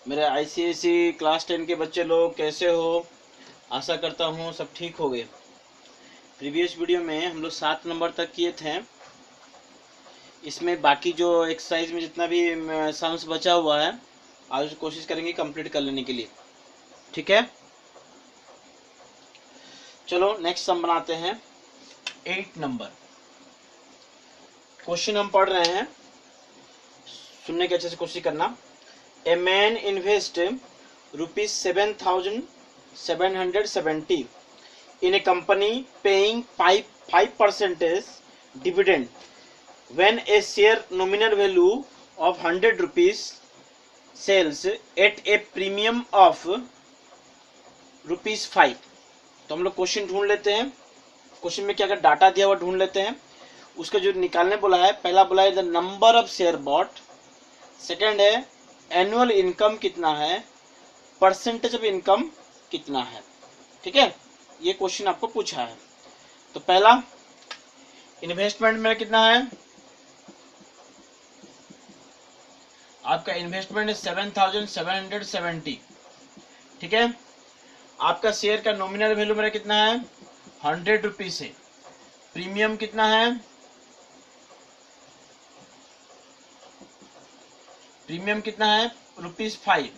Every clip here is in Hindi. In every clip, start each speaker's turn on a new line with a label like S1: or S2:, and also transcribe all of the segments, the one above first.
S1: मेरे आईसीएसई क्लास 10 के बच्चे लोग कैसे हो? आशा करता हूँ सब ठीक हो गए। प्रीवियस वीडियो में हम लोग 7 नंबर तक किए थे। इसमें बाकी जो एक्सरसाइज में जितना भी सम्स बचा हुआ है आज कोशिश करेंगे कंप्लीट कर लेने के लिए। ठीक है, चलो नेक्स्ट सम बनाते हैं। 8 नंबर क्वेश्चन हम पढ़ रहे हैं, सुनने की अच्छे से कोशिश करना। A man invest ₹7,770 in a company paying 5% dividend when a share nominal value of 100 rupees sells at a premium of ₹5। तो हम लोग क्वेश्चन ढूंढ लेते हैं। क्वेश्चन में क्या क्या डाटा दिया हुआ ढूंढ लेते हैं। उसका जो निकालने बोला है, पहला बोला है the number of share bought, second है एनुअल इनकम कितना है, परसेंटेज ऑफ इनकम कितना है। ठीक है, ये क्वेश्चन आपको पूछा है। तो पहला इन्वेस्टमेंट में कितना है, आपका इन्वेस्टमेंट है 7,770। ठीक है, आपका शेयर का नॉमिनल वैल्यू मेरा कितना है 100 रुपीज है। प्रीमियम कितना है, प्रीमियम कितना है ₹5।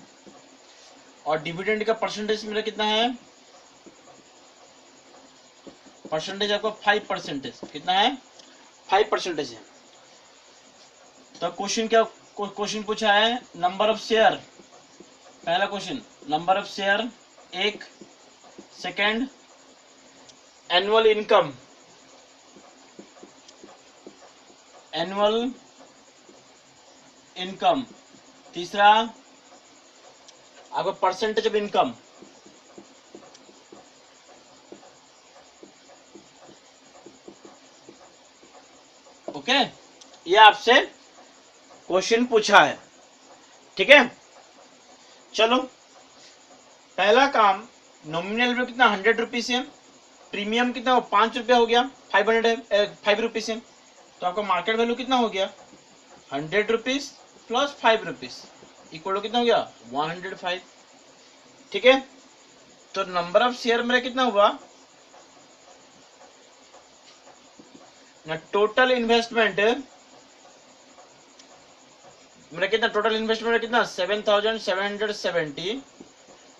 S1: और डिविडेंड का परसेंटेज मेरा कितना है, परसेंटेज आपका 5%। कितना है 5% है। तो क्वेश्चन क्या क्वेश्चन पूछा है, नंबर ऑफ शेयर। पहला question number of share 1, second annual income, annual income, तीसरा आपका परसेंटेज ऑफ इनकम। ओके, ये आपसे क्वेश्चन पूछा है। ठीक है, चलो पहला काम, नॉमिनल वैल्यू कितना 100 रुपीज है, प्रीमियम कितना हो 5 रुपया हो गया, 5 रुपीज है। तो आपका मार्केट वैल्यू कितना हो गया 100 रुपीज प्लस 5 रुपीज इक्वल कितना हो गया 105। ठीक है, तो नंबर ऑफ शेयर मेरा कितना हुआ ना, टोटल इन्वेस्टमेंट मेरा कितना, टोटल इन्वेस्टमेंट मेरा कितना 7,770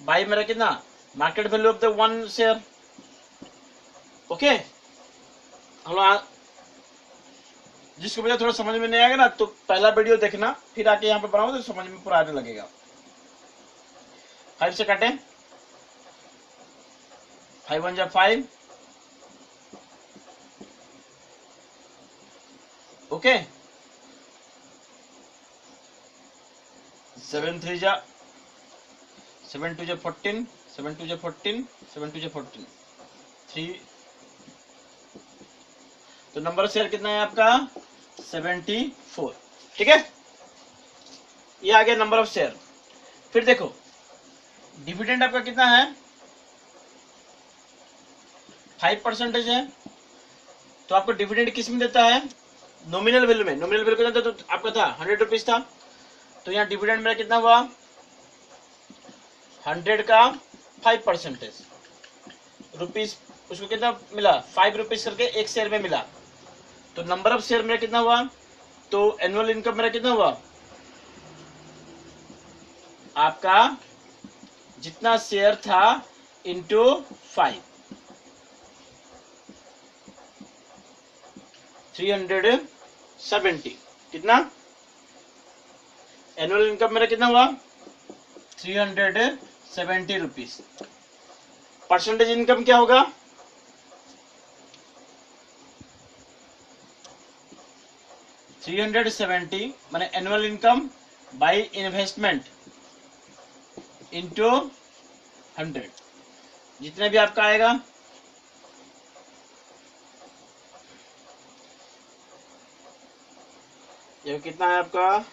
S1: बाई मेरा कितना market value of the one share. Okay, हम जिसको मुझे थोड़ा समझ में नहीं आएगा ना तो पहला वीडियो देखना, फिर आके यहाँ पे बनाओ तो समझ में पूरा आने लगेगा। 5 से काटे, 5 1 जा 5, ओके, 7 3 जा 7 2 जा 14, 7 2 जा 14, 7 2 जा 14, 3। तो नंबर शेयर कितना है आपका 74। ठीक है, ये आ गया नंबर ऑफ शेयर। फिर देखो डिविडेंड आपका कितना है 5% है। तो आपको डिविडेंड किस में देता है, नॉमिनल वैल्यू में। नॉमिनल वैल्यू कितना था, तो आपका था 100 रुपीज था। तो यहाँ डिविडेंड मेरा कितना हुआ 100 का 5% रुपीज, उसको कितना मिला 5 रुपीज करके एक शेयर में मिला। तो नंबर ऑफ शेयर मेरा कितना हुआ, तो एनुअल इनकम मेरा कितना हुआ, आपका जितना शेयर था इंटू 5, 370। कितना एनुअल इनकम मेरा कितना हुआ 370 रुपीज। परसेंटेज इनकम क्या होगा, $370 माने annual income by investment into 100, जितने भी आपका आएगा। ये कितना है आपका,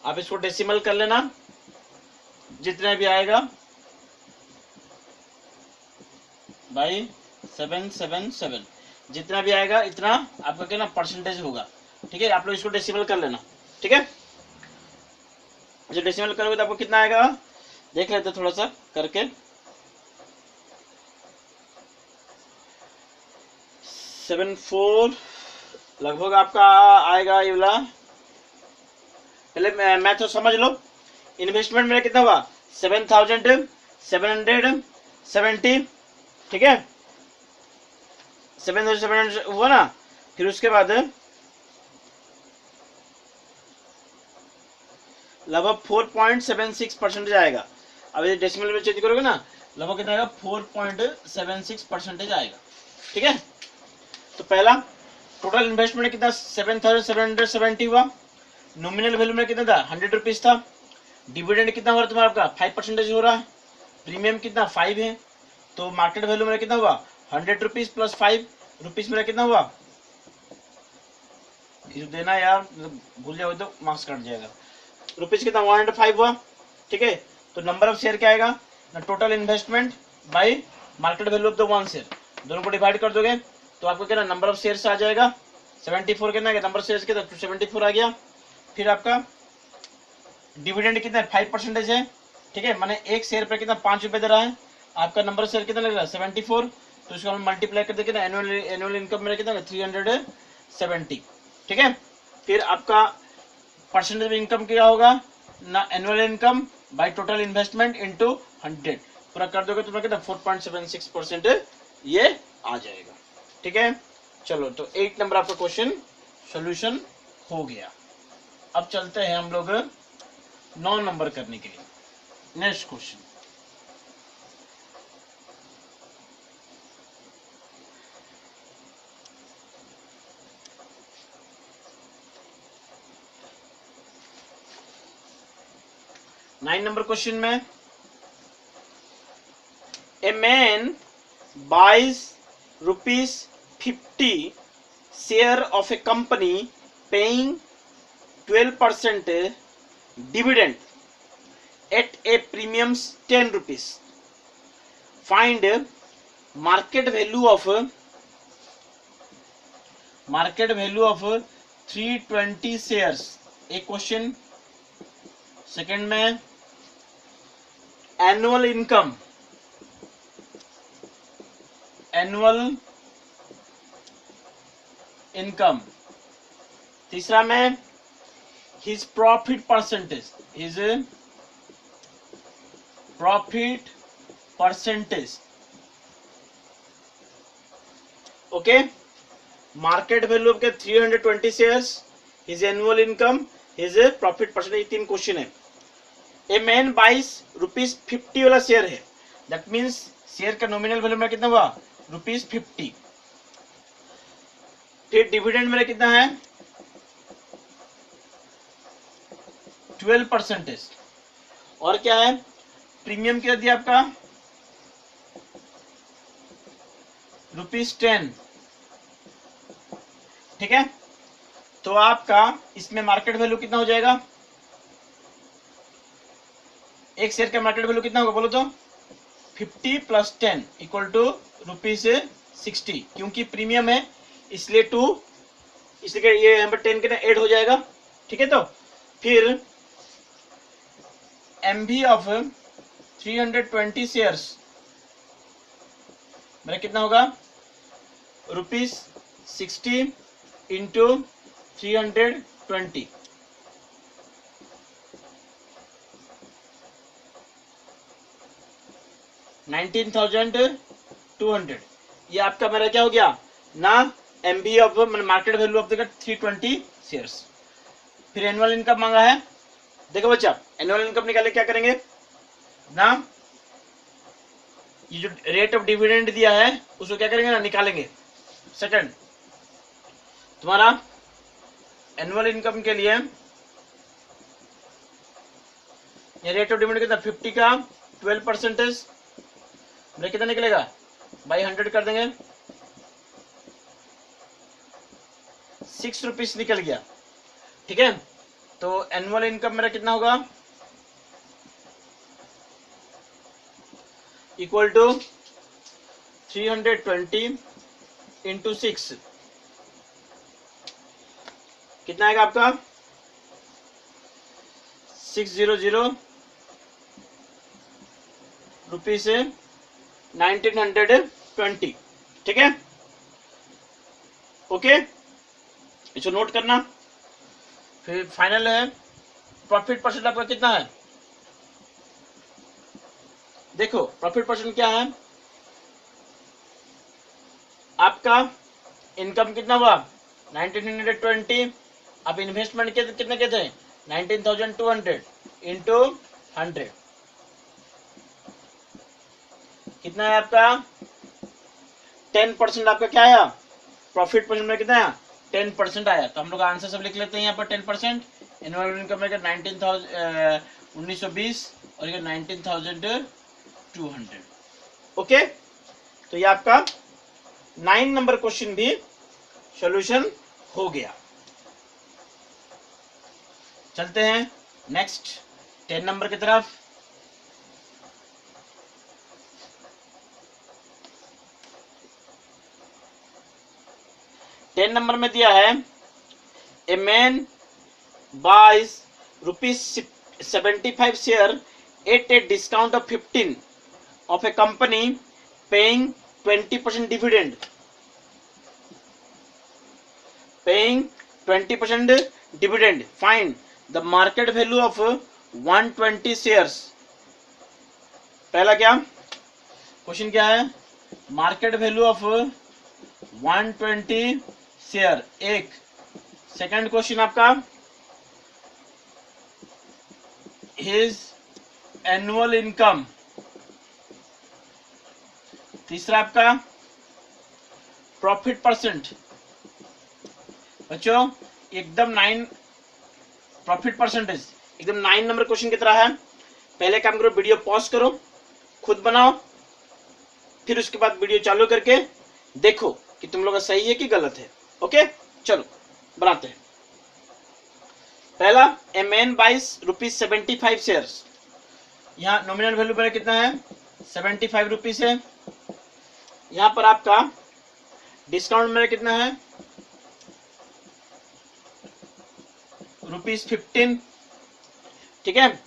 S1: आप इसको डेसिमल कर लेना, जितने भी आएगा बाई 777, जितना भी आएगा इतना आपका क्या ना परसेंटेज होगा। ठीक है, आप लोग इसको डेसिमल कर लेना। ठीक है, जो डेसिमल करोगे तो आपको कितना आएगा, देख लेते थोड़ा सा करके। 74 लगभग आपका आएगा ये वाला। पहले मैथ तो समझ लो। इन्वेस्टमेंट मेरा कितना हुआ, 7,770। ठीक है, 7,700 हुआ ना। फिर उसके बाद लगभग 4.76% आएगा। अब ये डेसिमल में चेंज करोगे ना, लगभग कितना आएगा, 4.76% आएगा। ठीक है, तो पहला टोटल इन्वेस्टमेंट कितना, 7,770 हुआ। नॉमिनल वैल्यू में कितना था, 100 रुपीज था। डिविडेंड कितना हो रहा है तुम्हारा, आपका 5% हो रहा है। प्रीमियम कितना 5 है। तो मार्केट वैल्यू मेरा कितना हुआ, 100 रुपीज प्लस 5 रुपीज मेरा कितना हुआ, ये देना यार, भूल जाओ तो मार्क्स कट जाएगा। रुपीज कितना, 105 हुआ। ठीक है, तो नंबर ऑफ शेयर क्या आएगा, total investment by market value of the one share, दोनों को डिवाइड कर दोगे तो आपको क्या ना नंबर ऑफ शेयर्स आ जाएगा। 74 कितना है, नंबर ऑफ शेयर्स कितना, 274 आ गया। फिर आपका डिविडेंड कितना है, 5% है। ठीक है, माने एक शेयर पर कितना 5 रुपए दे रहा है। आपका नंबर शेयर कितना लग रहा है, 74। तो इसको हम मल्टीप्लाई कर देंगे ना, एनुअल इनकम मेरा कितना है, 370। ठीक है, फिर आपका परसेंटेज इनकम क्या होगा ना, annual income by total investment into 100 पूरा कर दोगे तुम्हें कितना 4.76% ये आ जाएगा। ठीक है, चलो तो 8 नंबर आपका क्वेश्चन सॉल्यूशन हो गया। अब चलते हैं हम लोग 9 नंबर करने के लिए। Next question, nine number question में, a man buys ₹50 share of a company paying 12% dividend at a premium 10 rupees. Find market value of 320 shares. एक क्वेश्चन। सेकंड में एनुअल इनकम। तीसरा में his profit percentage, okay. Market value के 320 shares, his annual income, his profit percentage, 3 question है। ए मैन बाइस ₹50 वाला शेयर है, दैट मीन्स शेयर का नॉमिनल वैल्यू में कितना हुआ, ₹50। फिर डिविडेंड मेरा कितना है, 12%। और क्या है, प्रीमियम क्या दिया आपका, ₹10। ठीक है, तो आपका इसमें मार्केट वैल्यू कितना हो जाएगा, एक शेयर का मार्केट वैल्यू कितना होगा बोलो तो, 50 + 10 = ₹60। क्योंकि प्रीमियम है इसलिए 2, इसलिए ये यहाँ पर 10 के ना ऐड हो जाएगा। ठीक है, तो फिर MV ऑफ 320 शेयर्स मेरा कितना होगा, ₹60 × 320, 19,200। ये आपका मेरा क्या हो गया ना, MV of market value of the 320 shares. फिर एनुअल इनकम मांगा है। देखो बच्चा, एनुअल इनकम निकाले क्या करेंगे ना, ये जो रेट ऑफ डिविडेंड दिया है उसको क्या करेंगे ना, निकालेंगे। सेकंड, तुम्हारा एनुअल इनकम के लिए ये रेट ऑफ डिविडेंड कितना, 50 का 12%, मेरा कितना निकलेगा, बाई 100 कर देंगे, 6 रुपीज निकल गया। ठीक है, तो एनुअल इनकम मेरा कितना होगा, इक्वल टू 320 × 6, कितना आएगा आपका 600 रुपीज से 1920। ठीक है, ओके, इसको नोट करना। फिर फाइनल है प्रॉफिट परसेंट आपका कितना है। देखो प्रॉफिट परसेंट क्या है, आपका इनकम कितना हुआ 1920, आप इन्वेस्टमेंट कितने के थे 19,200 इंटू 100, कितना है आपका 10% आपका क्या आया, प्रॉफिट परसेंट में कितना आया 10% आया। तो हम लोग आंसर सब लिख लेते हैं यहाँ पर 10%। एनुअल इनकम में 19,20 और ये 19,200। ओके, तो ये आपका 9 नंबर क्वेश्चन भी सॉल्यूशन हो गया। चलते हैं नेक्स्ट 10 नंबर की तरफ। टेन नंबर में दिया है a man buys ₹75 share at a discount of 15 of a company paying 20% dividend, paying 20% dividend. Find the market value of 120 shares. पहला क्या क्वेश्चन क्या है, मार्केट वैल्यू ऑफ 120 शेयर एक। सेकंड क्वेश्चन आपका हिज एनुअल इनकम। तीसरा आपका प्रॉफिट परसेंट। बच्चों एकदम 9 प्रॉफिट परसेंटेज एकदम 9 नंबर क्वेश्चन की तरह है। पहले काम करो, वीडियो पॉज करो, खुद बनाओ, फिर उसके बाद वीडियो चालू करके देखो कि तुम लोग का सही है कि गलत है। ओके, चलो बनाते हैं। पहला ए मैन बाइज ₹75 शेयर्स। यहाँ नॉमिनल वैल्यू पर कितना है 75 रुपीज है। यहाँ पर आपका डिस्काउंट मेरा कितना है ₹15। ठीक है,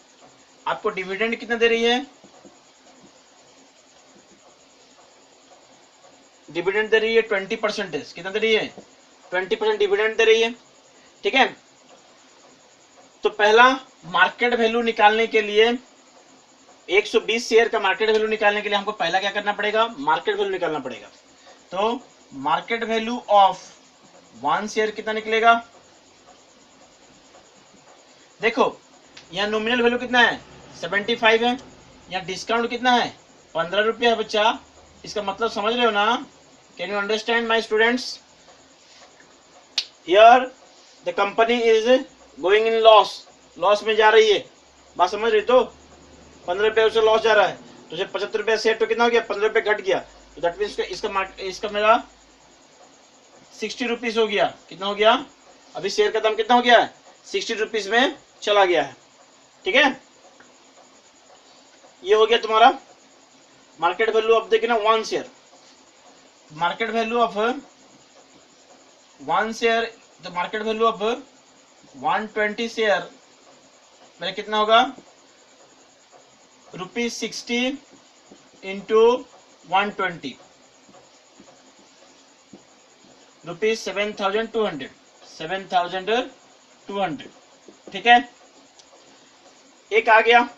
S1: आपको डिविडेंड कितना दे रही है, डिविडेंड दे रही है 20%। कितना दे रही है 20% डिविडेंड दे रही है। ठीक है, तो पहला मार्केट वैल्यू निकालने के लिए 120 शेयर का मार्केट वैल्यू निकालने के लिए हमको पहला क्या करना पड़ेगा, मार्केट वैल्यू निकालना पड़ेगा। तो मार्केट वैल्यू ऑफ 1 शेयर कितना निकलेगा, देखो यहाँ नॉमिनल वैल्यू कितना है 75 है, यहाँ डिस्काउंट कितना है 15 रुपया है बच्चा। इसका मतलब समझ रहे हो ना, can you understand my students. Here the company is going in loss, loss में जा रही है, बात समझ रही तो 15 रुपये उसे लॉस जा रहा है, तो उसे 75 रुपया शेयर तो कितना हो गया 15 रुपये घट गया, तो दैट मीन्स इसका मेरा 60 रुपीज हो गया। कितना हो गया, अभी शेयर का दाम कितना हो गया है 60 रुपीज में चला गया है। ठीक है, ये हो गया तुम्हारा मार्केट वैल्यू ऑफ देखिए ना 1 share. Market value of 1 share, तो मार्केट वैल्यू ऑफ 120 शेयर मेरा कितना होगा ₹60 इंटू 120 ₹7,200 7,200। ठीक है, एक आ गया।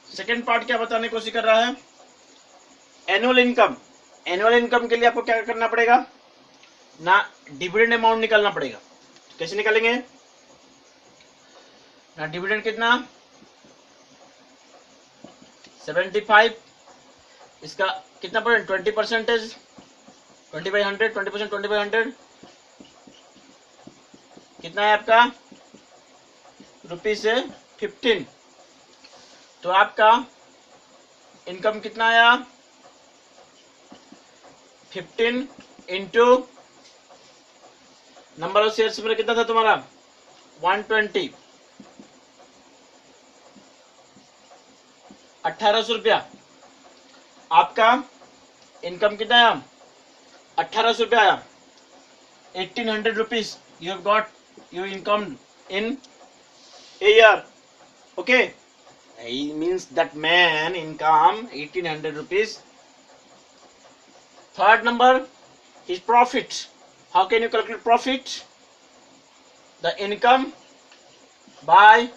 S1: सेकेंड पार्ट क्या बताने की कोशिश कर रहा है, एनुअल इनकम। एनुअल इनकम के लिए आपको क्या करना पड़ेगा ना, डिविडेंड अमाउंट निकालना पड़ेगा। कैसे निकालेंगे ना, डिविडेंड कितना 75, इसका कितना परसेंट 20%, 20/100, 20%, 20/100 कितना है आपका ₹15। तो आपका इनकम कितना आया 15 इंटू नंबर ऑफ शेयर्स में कितना था तुम्हारा 120, 1800 रुपया। आपका इनकम कितना आया 1800 रुपया आया। 1800 rupees you have got your income in a year. Okay, it means that man income 1800 rupees. Third number is profit. How can you calculate profit? The income by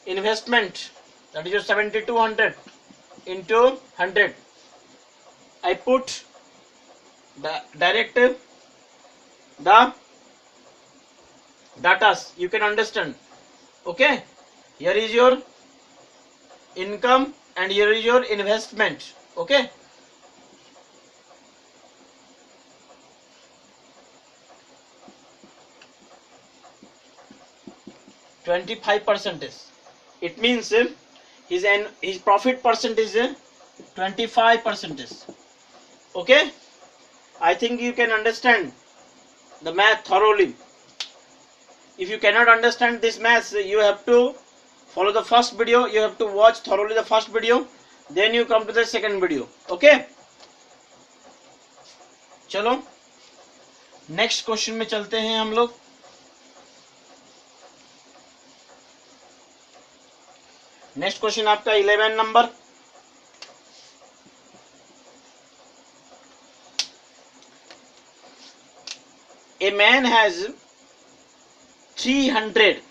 S1: investment, that is your 7200 into 100. I put the direct the datas, you can understand. Okay, here is your income and here is your investment. Okay, %25. It means his profit percentage is 25%. Okay, I think you can understand the math thoroughly. If you cannot understand this math, you have to follow the first video, you have to watch thoroughly the first video, then you come to the second video. Okay, चलो नेक्स्ट क्वेश्चन में चलते हैं हम लोग. नेक्स्ट क्वेश्चन आपका 11 number. A man has 300,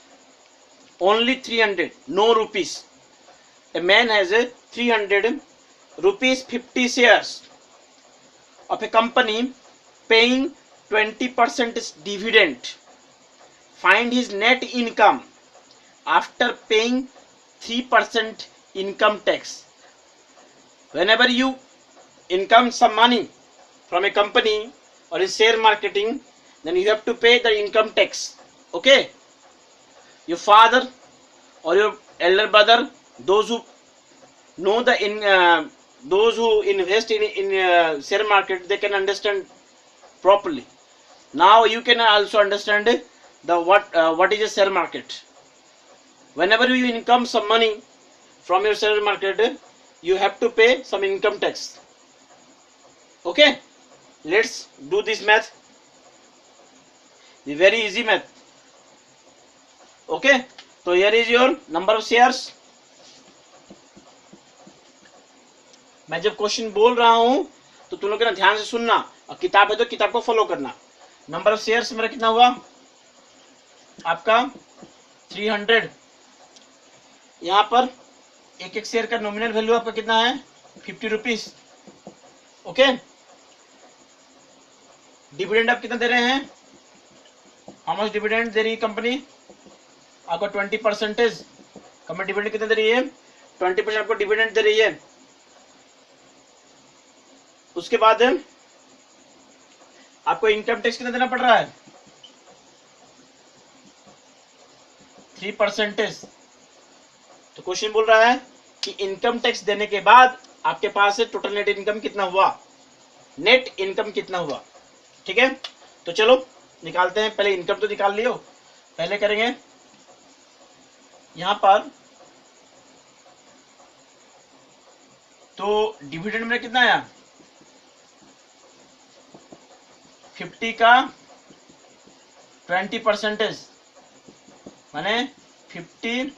S1: only 300, no rupees. A man has 300 rupees 50 shares of a company paying 20% dividend. Find his net income after paying 3% income tax. Whenever you income some money from a company or in share marketing, then you have to pay the income tax. Okay, your father or your elder brother, those who know those who invest in share market, they can understand properly. Now you can also understand the what is a share market. Whenever you income some money from your share market, you have to pay some income tax. Okay, let's do this math. The very easy math. Okay, so here is your number of shares. मैं जब क्वेश्चन बोल रहा हूं तो तुम लोग ना ध्यान से सुनना, और किताब है तो किताब को फॉलो करना. नंबर ऑफ शेयर्स मेरा कितना हुआ आपका 300. यहां पर एक एक शेयर का नॉमिनल वैल्यू आपका कितना है 50 रुपीज. ओके, डिविडेंड आप कितना दे रहे हैं, हाउ मच डिविडेंड दे रही है कंपनी आपको 20%. कंपनी डिविडेंड कितना दे रही है 20% आपको डिविडेंड दे रही है. उसके बाद आपको इनकम टैक्स कितना देना पड़ रहा है 3%. तो क्वेश्चन बोल रहा है कि इनकम टैक्स देने के बाद आपके पास टोटल नेट इनकम कितना हुआ, नेट इनकम कितना हुआ. ठीक है, तो चलो निकालते हैं. पहले इनकम तो निकाल लियो, पहले करेंगे यहां पर. तो डिविडेंड में कितना आया 50 का 20%, माने 50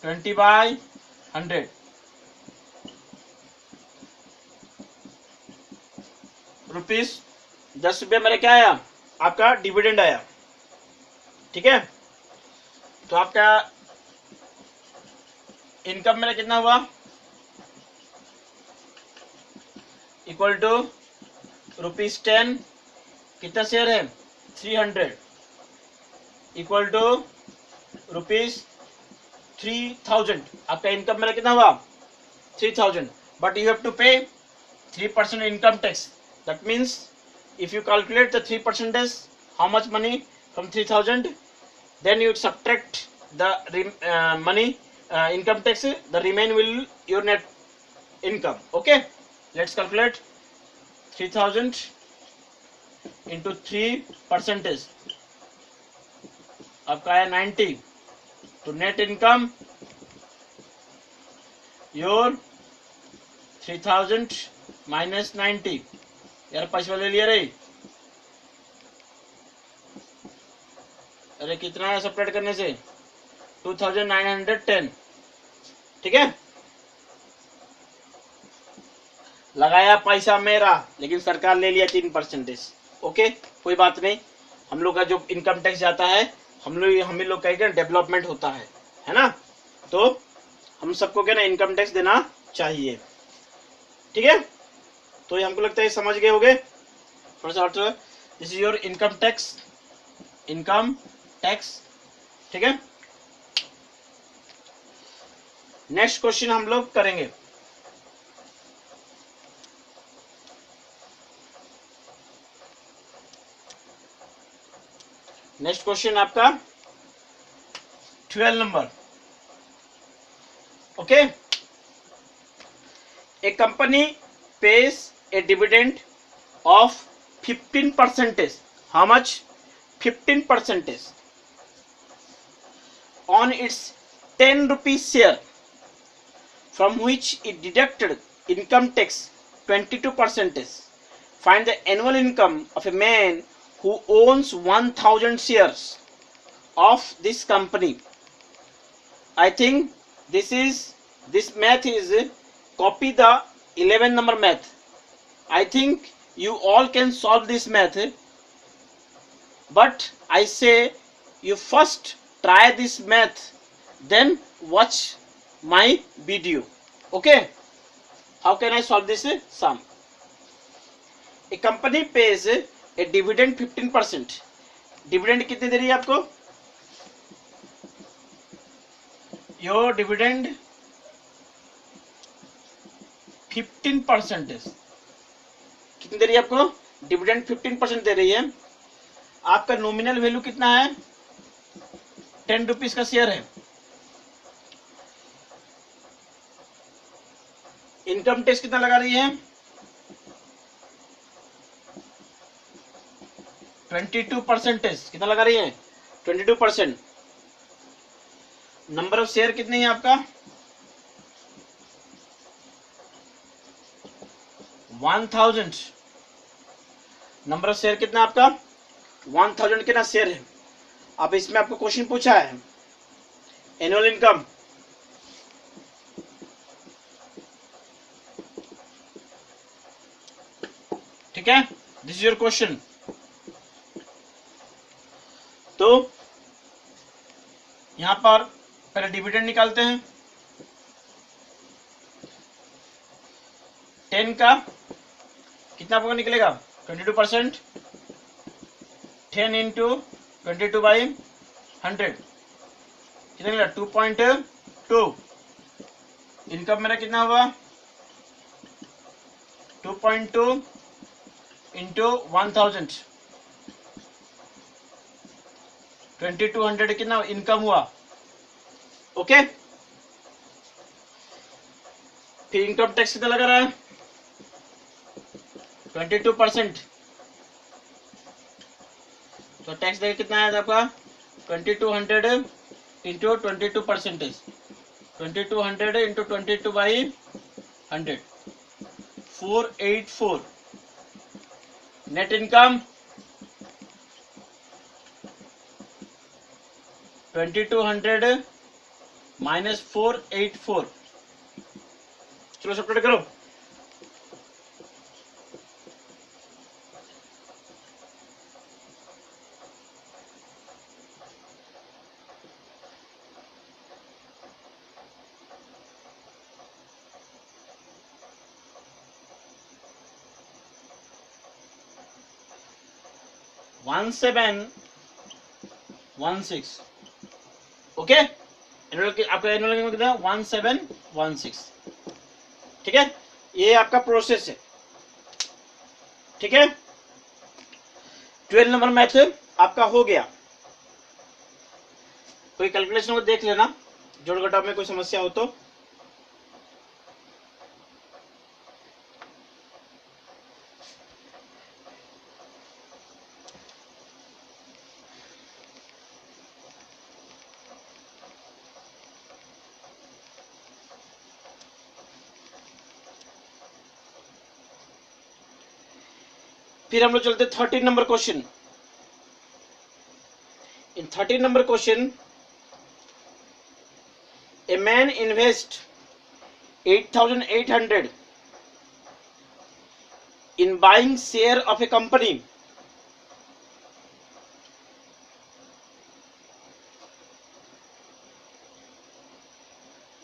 S1: 20/100. रुपीस 10 रुपये मेरा क्या आया आपका डिविडेंड आया. ठीक है, तो आपका इनकम मेरा कितना हुआ इक्वल टू ₹10. कितना शेयर है 300 इक्वल टू ₹3000. आपका इनकम मेरा कितना हुआ 3000, बट यू हैव टू पे 3% income tax. That means if you calculate the 3% how much money from 3000, then you subtract the money income tax, the remain will your net income. Okay, let's calculate 3000 into 3%, आपका आया 90. तो नेट इनकम योर 3000 माइनस 90. यार पैसे वाले लिए रही अरे कितना है सब्ट्रैक्ट करने से? 2910। ठीक है, लगाया पैसा मेरा, लेकिन सरकार ले लिया 3%। ओके, कोई बात नहीं, हम लोग का जो इनकम टैक्स जाता है, हम लोग का डेवलपमेंट होता है ना, तो हम सबको क्या ना इनकम टैक्स देना चाहिए। ठीक है, तो ये हमको लगता है समझ गए होगे थोड़ा सा। This is your income tax, income tax. ठीक है, नेक्स्ट क्वेश्चन हम लोग करेंगे। नेक्स्ट क्वेश्चन आपका 12 number. Okay, A company pays a dividend of 15%. How much? 15% on its 10 rupees share, from which it deducted income tax 22%. Find the annual income of a man who owns 1000 shares of this company. I think this math is copy the 11 number math. I think you all can solve this math, but I say you first try this math, then watch my video. Okay, how can I solve this sum? A company pays a dividend 15%. Dividend कितनी दे रही है आपको? Your dividend 15%। कितनी दे रही है आपको? डिविडेंड 15% दे रही है। आपका नॉमिनल वैल्यू कितना है? 10 रुपीज का शेयर है। इनकम टैक्स कितना लगा रही है? 22%। कितना लगा रही है? 22%। नंबर ऑफ शेयर कितने हैं आपका? 1000। नंबर ऑफ शेयर कितना आपका? 1000 कितना शेयर है? अब इसमें आपको क्वेश्चन पूछा है एनुअल इनकम। ठीक है, दिस इज योर क्वेश्चन। तो यहां पर पहले डिविडेंड निकालते हैं। 10 का कितना आपको निकलेगा? 22%। 10 इंटू 22/100 कितना निकला? 2.2। इनकम मेरा कितना हुआ? 2.2 इंटू 1000 2200 कितना इनकम हुआ। ओके, फिर इनकम टैक्स कितना लगा रहा है? 22%। तो टैक्स देखिए कितना है आपका? 2200 into 22%। 2200 into 22/100 484। Net income 2200 minus 484। चलो सब्ट्रैक्ट करो। वन 1716। ओके, आपका एनुअल इनकम कितना? 1716। ठीक है, ये आपका प्रोसेस है। ठीक है, 12 नंबर मैथ आपका हो गया। कोई कैलकुलेशन को देख लेना, जोड़ घटाव में कोई समस्या हो तो। फिर हम लोग चलते 13 number question. In 13 number question. A man invests 8,800 in buying share of a company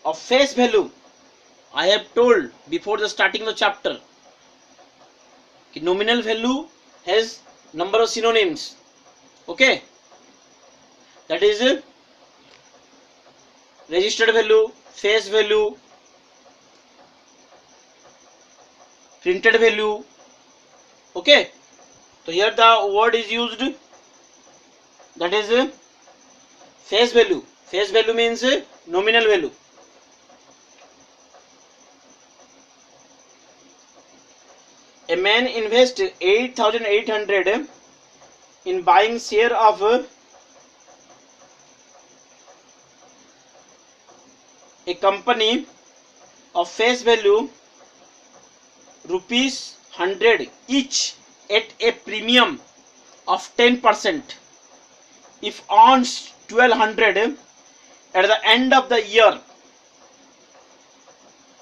S1: of face value. I have told before the starting the chapter कि nominal value has number of synonyms. Okay, that is registered value, face value, printed value. Okay, so here the word is used, that is face value. Face value means nominal value. A man invests 8,800 in buying share of a company of face value rupees 100 each at a premium of 10% if earns 1,200 at the end of the year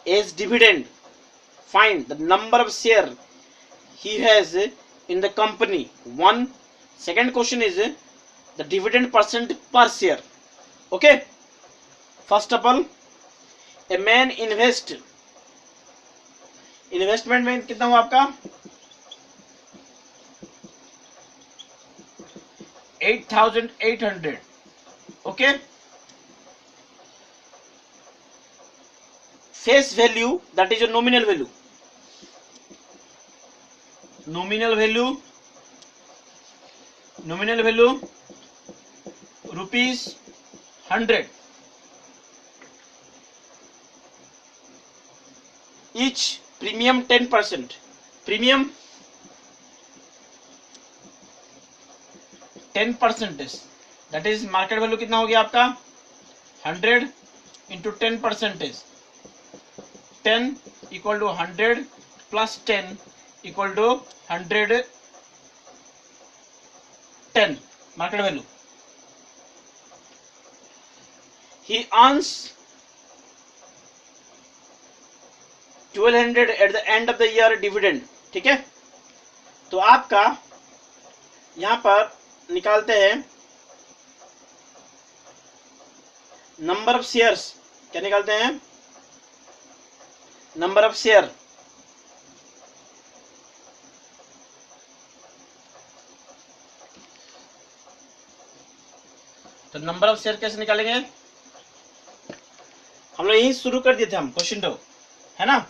S1: as dividend. Find the number of share he has in the company. One. Second question is the dividend percent per share. Okay, first of all, a man invest, investment में कितना हुआ आपका 8,800. Okay, face value that is your nominal value. Nominal value rupees 100 each. Premium 10%. Premium 10%, that is market value कितना हो गया आपका 100 into 10%. 10 equal to 100 plus 10 equal to 110 market value. He earns 1,200 at the end of the year dividend. ठीक है, तो आपका यहां पर निकालते हैं नंबर ऑफ शेयर्स. क्या निकालते हैं? Number of share. तो नंबर ऑफ शेयर कैसे निकालेंगे? हम लोग यही शुरू कर दिए थे, हम क्वेश्चन तो है ना,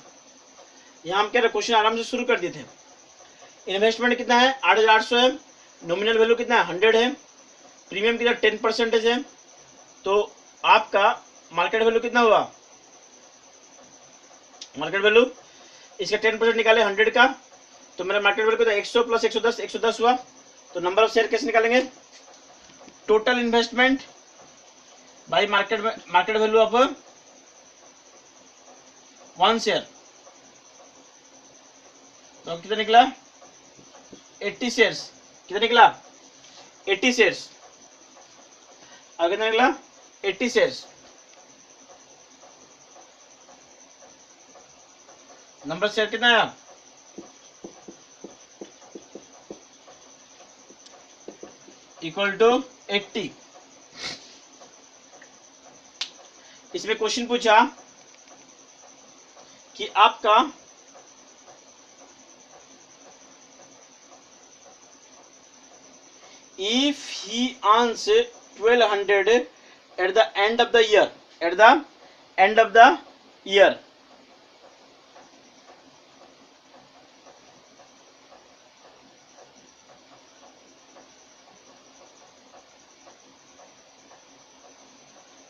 S1: यहाँ हम क्या क्वेश्चन आराम से शुरू कर दिए थे. इन्वेस्टमेंट कितना है 8,800 है. नॉमिनल वैल्यू कितना है 100 है. प्रीमियम कितना 10% है. तो आपका मार्केट वैल्यू कितना हुआ? मार्केट वैल्यू इसका 10% निकाले 100 का, तो मेरा मार्केट वैल्यू कितना 100 प्लस 110 110 हुआ. तो नंबर ऑफ शेयर कैसे निकालेंगे? Total investment by market value of 1 share. तो कितना निकला 80 शेयर्स. कितना निकला 80 शेयर्स. और कितना निकला 80 शेयर्स. नंबर शेयर कितना आया? Equal to 80. इसमें क्वेश्चन पूछा कि आपका if he earns 1,200 at the end of the year, at the end of the year,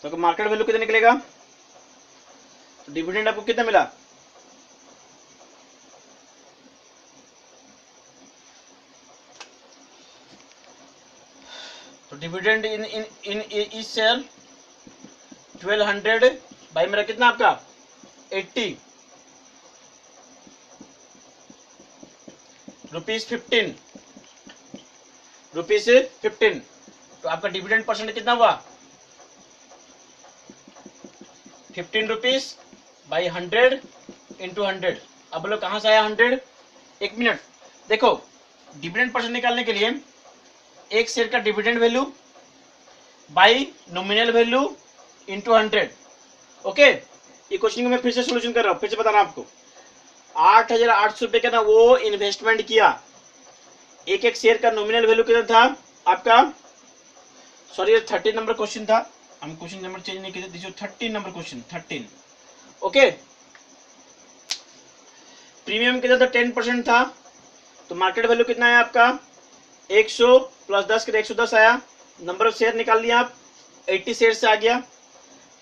S1: तो मार्केट वैल्यू कितना निकलेगा? तो डिविडेंड आपको कितना मिला? तो डिविडेंड इन इस शेयर 1,200 भाई मेरा कितना आपका 80 रुपीज 15. तो आपका डिविडेंड परसेंट कितना हुआ 15 रुपीज बाई 100 इंटू 100। अब बोलो कहां से आया 100? एक मिनट, देखो डिविडेंड परसेंट निकालने के लिए एक शेयर का dividend value by nominal value into 100। Okay, ये क्वेश्चन को मैं फिर से सोल्यूशन कर रहा हूं, फिर से बता रहा हूं आपको। 8,800 रुपए का ना वो इन्वेस्टमेंट किया, एक एक शेयर का नॉमिनल वैल्यू कितना था आपका, सॉरी 13 नंबर क्वेश्चन था, हम क्वेश्चन नंबर चेंज नहीं किए, 13 नंबर क्वेश्चन 13। ओके, प्रीमियम कितना था 10% था, तो मार्केट वैल्यू कितना है आपका 100 प्लस 10 के 110 आया। नंबर ऑफ शेयर निकाल लिया आप, 80 शेयर से आ गया।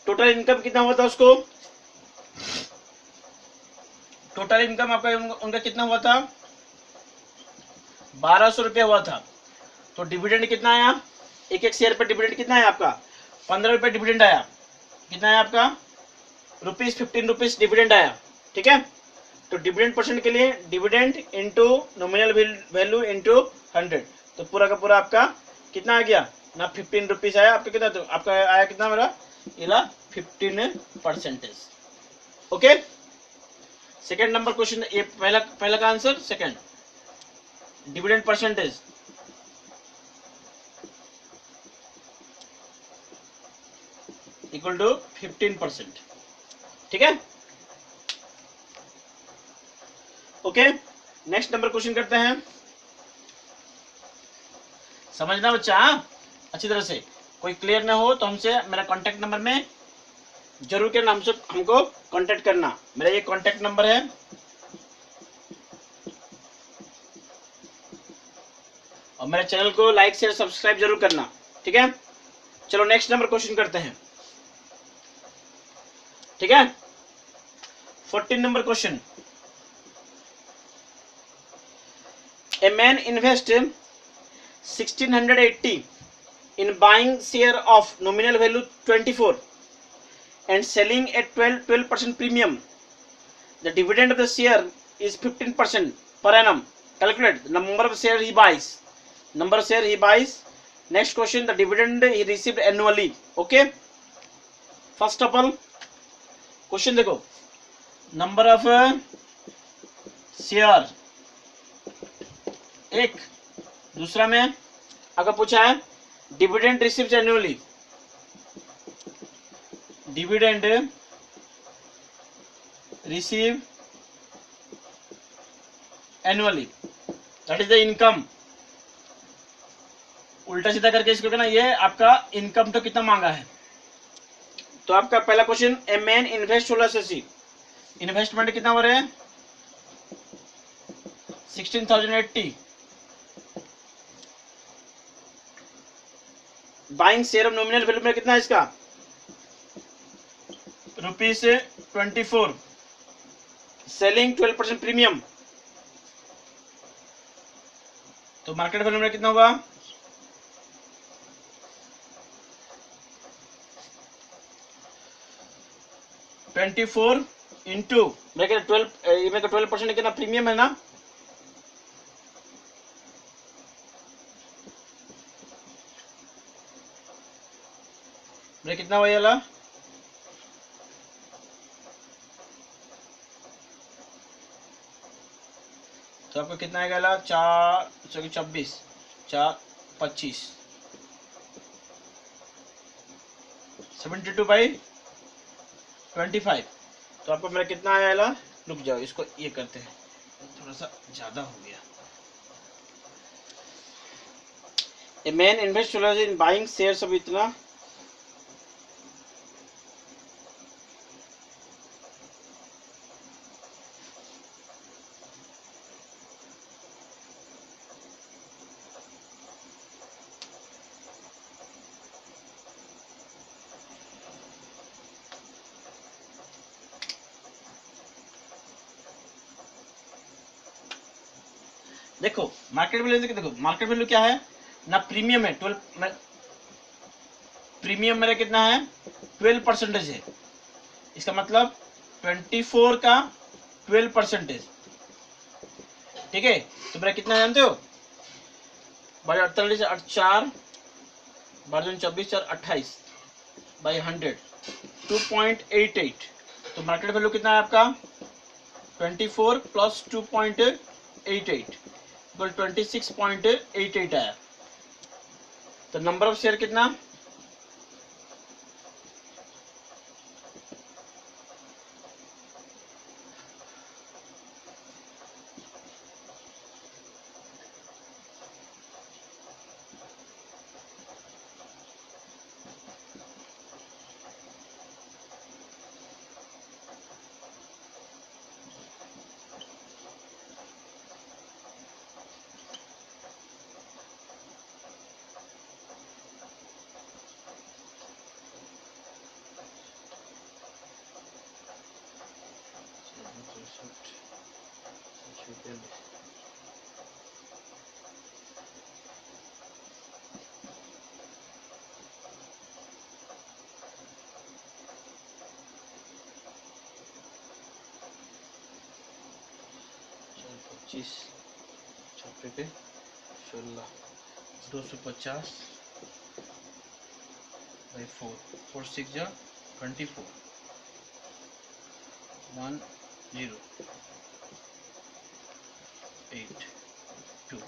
S1: टोटल इनकम कितना हुआ था उसको, टोटल इनकम आपका उनका कितना हुआ था 1200 रुपया हुआ था। तो डिविडेंड कितना आया, एक एक शेयर पर डिविडेंड कितना है आपका 15 रुपए डिविडेंड आया। कितना है आपका ₹15 डिविडेंड आया। ठीक है, तो डिविडेंड परसेंट के लिए dividend into nominal value into 100, तो पूरा का पूरा आपका कितना आ गया ना 15 रुपीज आया आपका। कितना, तो आपका आया कितना मेरा इला 15%। ओके, सेकेंड नंबर क्वेश्चन, ये पहला का answer. Second, dividend percentage equal to 15%। ठीक है, ओके, नेक्स्ट नंबर क्वेश्चन करते हैं। समझना बच्चा अच्छी तरह से, कोई क्लियर ना हो तो हमसे मेरा कांटेक्ट नंबर में जरूर करना, हमको कांटेक्ट करना। मेरा ये कांटेक्ट नंबर है, और मेरे चैनल को लाइक शेयर सब्सक्राइब जरूर करना। ठीक है, चलो नेक्स्ट नंबर क्वेश्चन करते हैं। ठीक है, 14 number question. A man invest 1680 in buying share of nominal value 24 and selling at 12% premium. The dividend of the share is 15% per annum. Calculate the number of share he buys. Number of share he buys. Next question, the dividend he received annually. Okay, first of all question देखो, number of share एक, दूसरा में अगर पूछा है dividend received annually, dividend receive annually, that is the income. उल्टा सीधा करके इसको कहना ये आपका इनकम तो कितना मांगा है। तो आपका पहला question, a man invest 1680, investment कितना हो रहा है 16,080, buying share of nominal value में कितना है इसका ₹24, सेलिंग 12% प्रीमियम, तो मार्केट वैल्यू में कितना होगा 24 इंटू मेरे 12% कितना प्रीमियम है ना, मेरे कितना हुआ वाला तो आपको कितना आएगा 4 4 25 72/25, तो आपको मेरा कितना आया। रुक जाओ, इसको ये करते हैं, थोड़ा सा ज्यादा हो गया। A man invest in buying shares of इतना, देखो मार्केट वैल्यू, देखो मार्केट वैल्यू क्या है ना, प्रीमियम है 12, प्रीमियम मेरा कितना है 12% है, इसका मतलब 24 का 12%। ठीक है, तो मेरा कितना जानते हो 48 4 12 24 4 28 बाई 100 2.88। तो मार्केट वैल्यू कितना है आपका 24 प्लस 2.88 इक्वल 26.88 आया। तो नंबर ऑफ शेयर कितना पच्चीस छापे पे 16 250 बाई 4 4 6 जा 24 1 0 8 2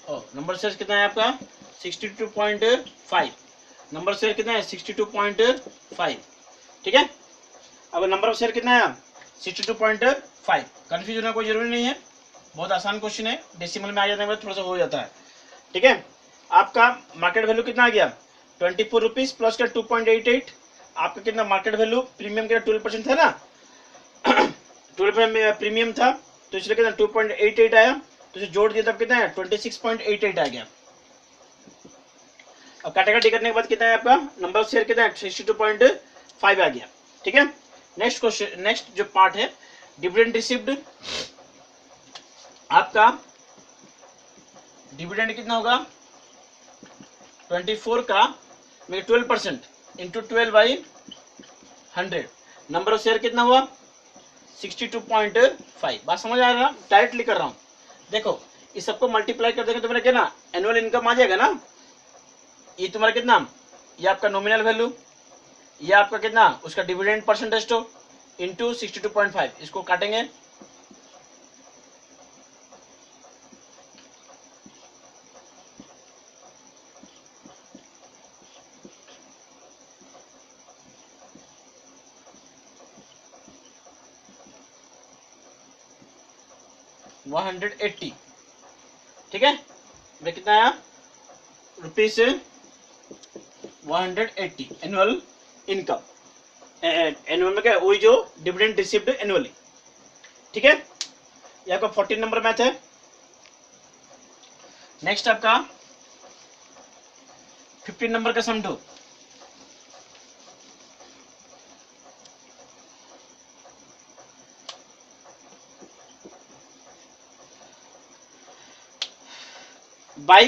S1: और नंबर शेयर कितना है आपका 62.5। नंबर शेयर कितना है 62.5। ठीक है। अब नंबर ऑफ शेयर कितना है 62.5। कंफ्यूज होना कोई जरूरी नहीं है, बहुत आसान क्वेश्चन है, डेसिमल में आ जाने में थोड़ा सा हो जाता है। ठीक है। आपका मार्केट वैल्यू कितना आ गया 24 रुपीज प्लस का 2.88। आपका कितना मार्केट वैल्यू प्रीमियम का 12% था ना 12 प्रीमियम था तो इसलिए कितना 2.88 आया, तो इसे जोड़ दिया तब कितना है 26.88 आ गया। अब काटाकाटी करने के बाद कितना है आपका नंबर ऑफ शेयर कितना है 62.5 आ गया। ठीक है। नेक्स्ट क्वेश्चन, नेक्स्ट जो पार्ट है डिविडेंड रिसीव्ड। आपका डिविडेंड कितना होगा 24 का 12% into 12 by 100। Number of share कितना हुआ 62.5। बात समझ आ रहा है, डायरेक्टली कर रहा हूं। देखो इस सबको मल्टीप्लाई कर देंगे तो मेरा क्या ना एनुअल इनकम आ जाएगा ना। ये तुम्हारा कितना, ये आपका नॉमिनल वैल्यू, ये आपका कितना उसका डिविडेंड परसेंटेज तो इंटू 62.5। इसको काटेंगे $180। ठीक है। मैं कितना आया रुपीज 180 एनुअल इनकम। एनुअल में क्या वही जो डिविडेंड रिसीव्ड एनुअली। ठीक है। ये आपका 14 नंबर मैथ है। नेक्स्ट आपका 15 नंबर का सम दो। By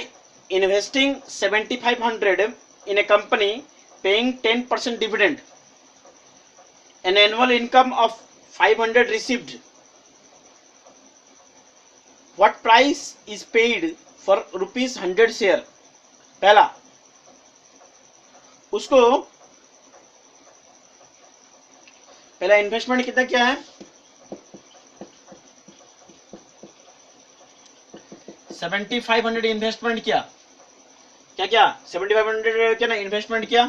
S1: investing 7,500 in a company paying 10% dividend, an annual income of 500 received, what price is paid for rupees 100 share। पहला उसको पहला इन्वेस्टमेंट कितना क्या है 7,500 इन्वेस्टमेंट किया, क्या क्या 7,500 क्या ना इन्वेस्टमेंट किया।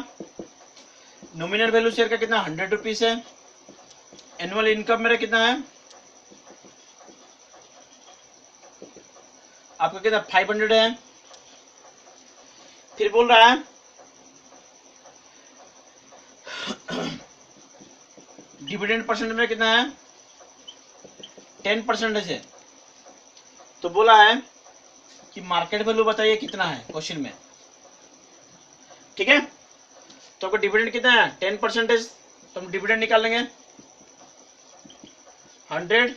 S1: नॉमिनल वैल्यू शेयर का कितना 100 रुपीज है। एनुअल इनकम मेरा कितना है आपका कितना 500 है। फिर बोल रहा है डिविडेंड परसेंट में कितना है 10% है। तो बोला है कि मार्केट वैल्यू बताइए कितना है क्वेश्चन में। ठीक है। तो आपका डिविडेंड कितना है 10%, तो हम डिविडेंड निकालेंगे 100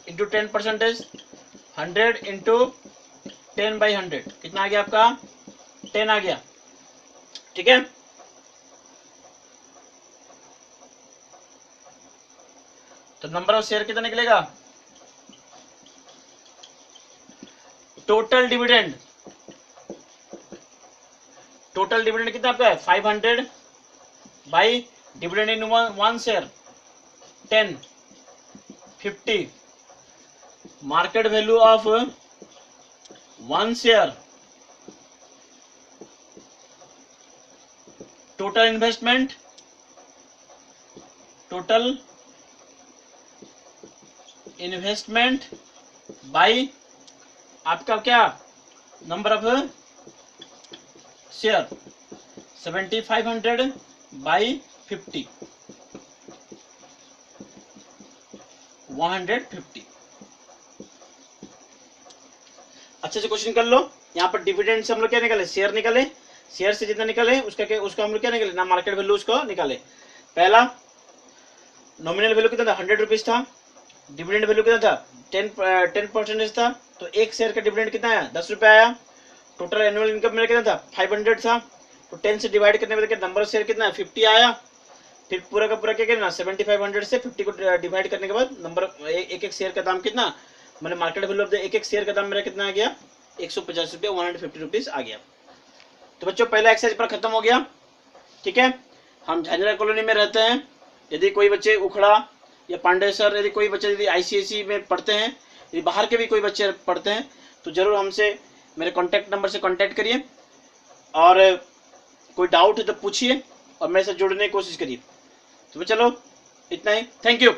S1: इंटू 10%, 100 इंटू 10/100 कितना आ गया आपका 10 आ गया। ठीक है। तो नंबर ऑफ शेयर कितना निकलेगा टोटल डिविडेंड टोटल डिविडेंड कितना आपका है 500 by dividend in one share 10 50 market value of one share total investment by आपका क्या नंबर ऑफ शेयर 7500 बाई 50 150। अच्छे से क्वेश्चन कर लो। यहाँ पर डिविडेंड से हम लोग क्या निकाले शेयर निकाले, शेयर से जितना निकाले उसका हम लोग क्या निकाले ना मार्केट वैल्यू उसको निकाले। पहला नॉमिनल वैल्यू कितना था 100 रुपीज था, डिविडेंड वैल्यू कितना था 10% था, तो एक शेयर का डिविडेंड कितना आया 10 रुपये आया। टोटल एनुअल इनकम मेरा कितना था 500 था, तो 10 से डिवाइड करने में नंबर ऑफ शेयर कितना 50 आया। फिर पूरा का पूरा क्या करना 7500 से 50 को डिवाइड करने के बाद नंबर एक एक शेयर का दाम कितना मैंने मार्केट वैल्यू ऑफ एक एक शेयर का दाम मेरा कितना आ गया 150 रुपये 150 रुपीज आ गया। तो बच्चों पहला एक्सरसाइज पर खत्म हो गया। ठीक है, हम झांझरा कॉलोनी में रहते हैं। यदि कोई बच्चे उखड़ा या पांडेसर यदि कोई बच्चे यदि आईसीएसई में पढ़ते हैं, यदि बाहर के भी कोई बच्चे पढ़ते हैं तो जरूर हमसे मेरे कॉन्टैक्ट नंबर से कॉन्टैक्ट करिए और कोई डाउट है तो पूछिए और मेरे से जुड़ने की कोशिश करिए। तो चलो इतना ही, थैंक यू।